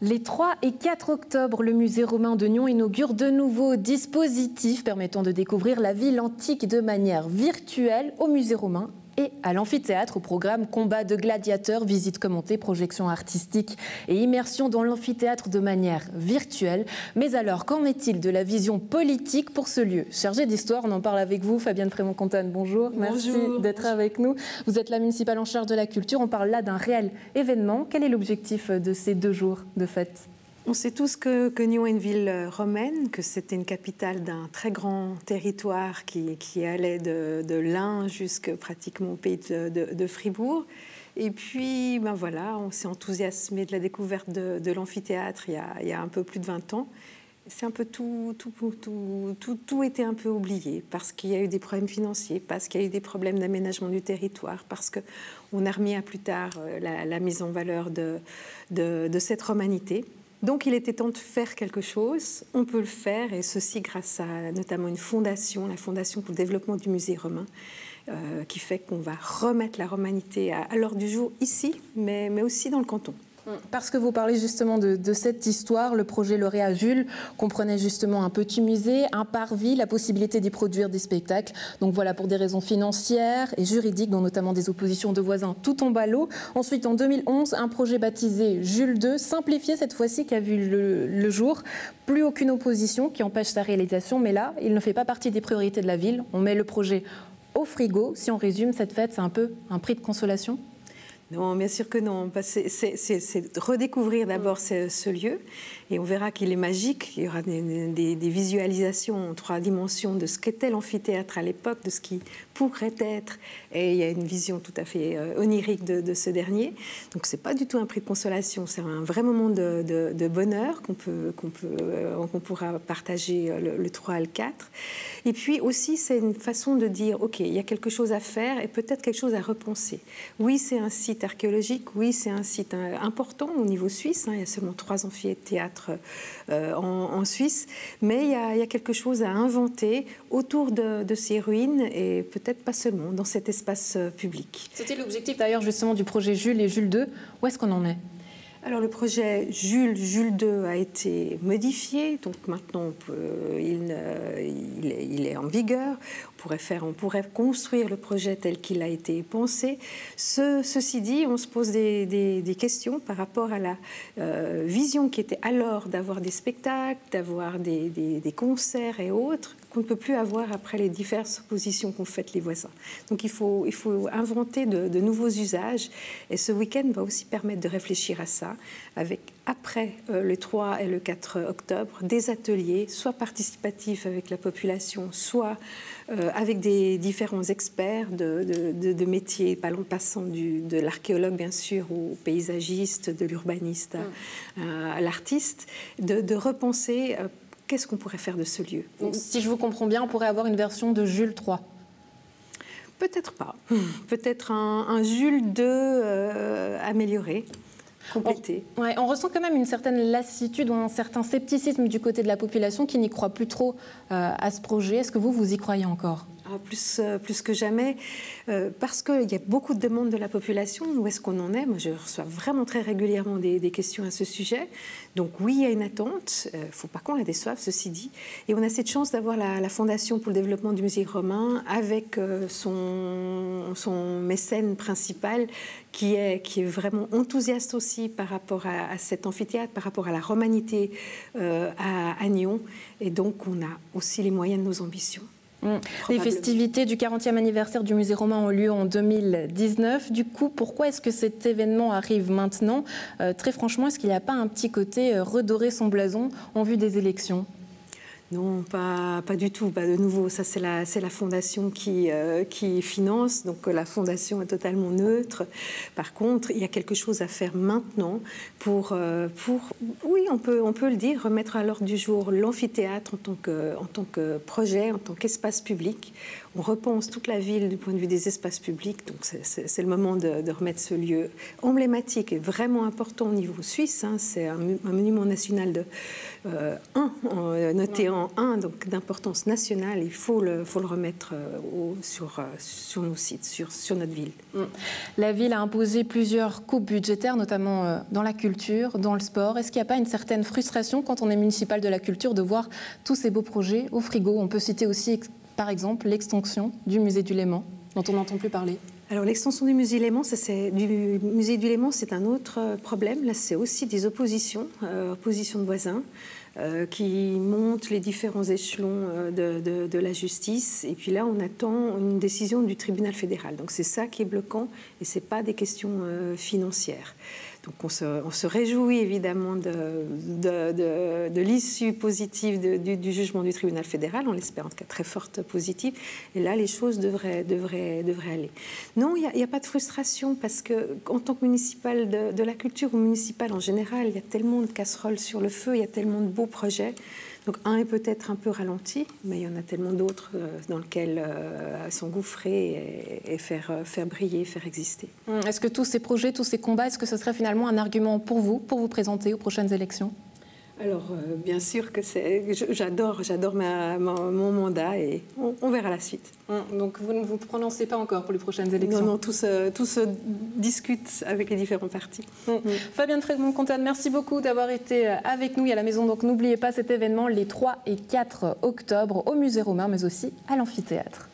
Les 3 et 4 octobre, le musée romain de Nyon inaugure de nouveaux dispositifs permettant de découvrir la ville antique de manière virtuelle au musée romain et à l'amphithéâtre. Au programme combat de gladiateurs, visites commentées, projections artistiques et immersion dans l'amphithéâtre de manière virtuelle. Mais alors, qu'en est-il de la vision politique pour ce lieu chargé d'histoire? On en parle avec vous, Fabienne Frémont-Contane, bonjour. Merci d'être avec nous. Vous êtes la municipale en charge de la culture. On parle là d'un réel événement. Quel est l'objectif de ces 2 jours de fête? On sait tous que Nyon est une ville romaine, que c'était une capitale d'un très grand territoire qui allait de l'Ain jusqu'à pratiquement au pays de Fribourg. Et puis, ben voilà, on s'est enthousiasmé de la découverte de l'amphithéâtre il y a un peu plus de 20 ans. C'est un peu tout était un peu oublié parce qu'il y a eu des problèmes financiers, parce qu'il y a eu des problèmes d'aménagement du territoire, parce qu'on a remis à plus tard la mise en valeur de cette romanité. Donc il était temps de faire quelque chose, on peut le faire, et ceci grâce à notamment une fondation, la Fondation pour le développement du musée romain, qui fait qu'on va remettre la romanité à l'ordre du jour ici, mais aussi dans le canton. Parce que vous parlez justement de cette histoire, le projet lauréat Jules comprenait justement un petit musée, un parvis, la possibilité d'y produire des spectacles. Donc voilà, pour des raisons financières et juridiques, dont notamment des oppositions de voisins, tout tombe à l'eau. Ensuite, en 2011, un projet baptisé Jules II, simplifié cette fois-ci, qui a vu le jour. Plus aucune opposition qui empêche sa réalisation, mais là, il ne fait pas partie des priorités de la ville. On met le projet au frigo. Si on résume, cette fête, c'est un peu un prix de consolation? Non, bien sûr que non. C'est redécouvrir d'abord ce lieu, et on verra qu'il est magique. Il y aura des visualisations en 3 dimensions de ce qu'était l'amphithéâtre à l'époque, de ce qui pourrait être, et il y a une vision tout à fait onirique de ce dernier. Donc c'est pas du tout un prix de consolation, c'est un vrai moment de bonheur qu'on pourra partager le 3 et le 4. Et puis aussi, c'est une façon de dire, ok, il y a quelque chose à faire et peut-être quelque chose à repenser. Oui, c'est un site archéologique, oui, c'est un site important au niveau suisse, il y a seulement 3 amphithéâtres en Suisse, mais il y a quelque chose à inventer autour de ces ruines, et peut-être pas seulement dans cet espace public. C'était l'objectif d'ailleurs justement du projet Jules et Jules II. Où est-ce qu'on en est ? Alors le projet Jules II a été modifié, donc maintenant il est en vigueur. On pourrait construire le projet tel qu'il a été pensé. Ceci dit, on se pose des questions par rapport à la vision qui était alors d'avoir des spectacles, d'avoir des concerts et autres, qu'on ne peut plus avoir après les diverses oppositions qu'ont faites les voisins. Donc il faut inventer de nouveaux usages, et ce week-end va aussi permettre de réfléchir à ça, avec après le 3 et le 4 octobre, des ateliers, soit participatifs avec la population, soit avec des différents experts de métiers, passant de l'archéologue bien sûr, au paysagiste, de l'urbaniste à l'artiste, de repenser qu'est-ce qu'on pourrait faire de ce lieu. Donc, si je vous comprends bien, on pourrait avoir une version de Jules III. Peut-être pas. Peut-être un Jules II amélioré. Complété. On ressent quand même une certaine lassitude ou un certain scepticisme du côté de la population qui n'y croit plus trop à ce projet. Est-ce que vous y croyez encore ? Plus que jamais, parce qu'il y a beaucoup de demandes de la population. Où est-ce qu'on en est ? Moi, je reçois vraiment très régulièrement des questions à ce sujet. Donc oui, il y a une attente. Il ne faut pas qu'on la déçoive, ceci dit. Et on a cette chance d'avoir la Fondation pour le développement du musée romain avec son mécène principal qui est vraiment enthousiaste aussi par rapport à cet amphithéâtre, par rapport à la romanité à Nyon. Et donc, on a aussi les moyens de nos ambitions. Les festivités du 40e anniversaire du musée romain ont lieu en 2019. Du coup, pourquoi est-ce que cet événement arrive maintenant ? Très franchement, est-ce qu'il n'y a pas un petit côté redorer son blason en vue des élections ? Non, pas du tout. De nouveau, ça c'est la fondation qui finance, donc la fondation est totalement neutre. Par contre, il y a quelque chose à faire maintenant pour oui, on peut le dire, remettre à l'ordre du jour l'amphithéâtre en tant que projet, en tant qu'espace public. On repense toute la ville du point de vue des espaces publics, donc c'est le moment de remettre ce lieu emblématique et vraiment important au niveau suisse. C'est un monument national noté élément donc d'importance nationale, il faut le remettre sur nos sites, sur notre ville. La ville a imposé plusieurs coupes budgétaires, notamment dans la culture, dans le sport. Est-ce qu'il n'y a pas une certaine frustration quand on est municipal de la culture de voir tous ces beaux projets au frigo? On peut citer aussi, par exemple, l'extension du musée du Léman, dont on n'entend plus parler. Alors l'extension du musée du Léman, c'est un autre problème. Là, c'est aussi des oppositions de voisins qui montent les différents échelons de la justice. Et puis là, on attend une décision du tribunal fédéral. Donc c'est ça qui est bloquant et ce n'est pas des questions financières. Donc on se réjouit évidemment de l'issue positive du jugement du tribunal fédéral, on l'espère en tout cas très forte positive, et là les choses devraient aller. Non, il n'y a pas de frustration parce qu'en tant que municipal de la culture ou municipal en général, il y a tellement de casseroles sur le feu, il y a tellement de beaux projets. Donc un est peut-être un peu ralenti, mais il y en a tellement d'autres dans lesquels s'engouffrer et faire briller, faire exister. Est-ce que tous ces projets, tous ces combats, est-ce que ce serait finalement un argument pour vous présenter aux prochaines élections ? Alors, bien sûr que j'adore mon mandat et on verra la suite. Donc, vous ne vous prononcez pas encore pour les prochaines élections? Non, tout se discute avec les différents partis. Fabienne Frédemont-Contal, merci beaucoup d'avoir été avec nous et à la maison. Donc, n'oubliez pas cet événement les 3 et 4 octobre au Musée Romain, mais aussi à l'amphithéâtre.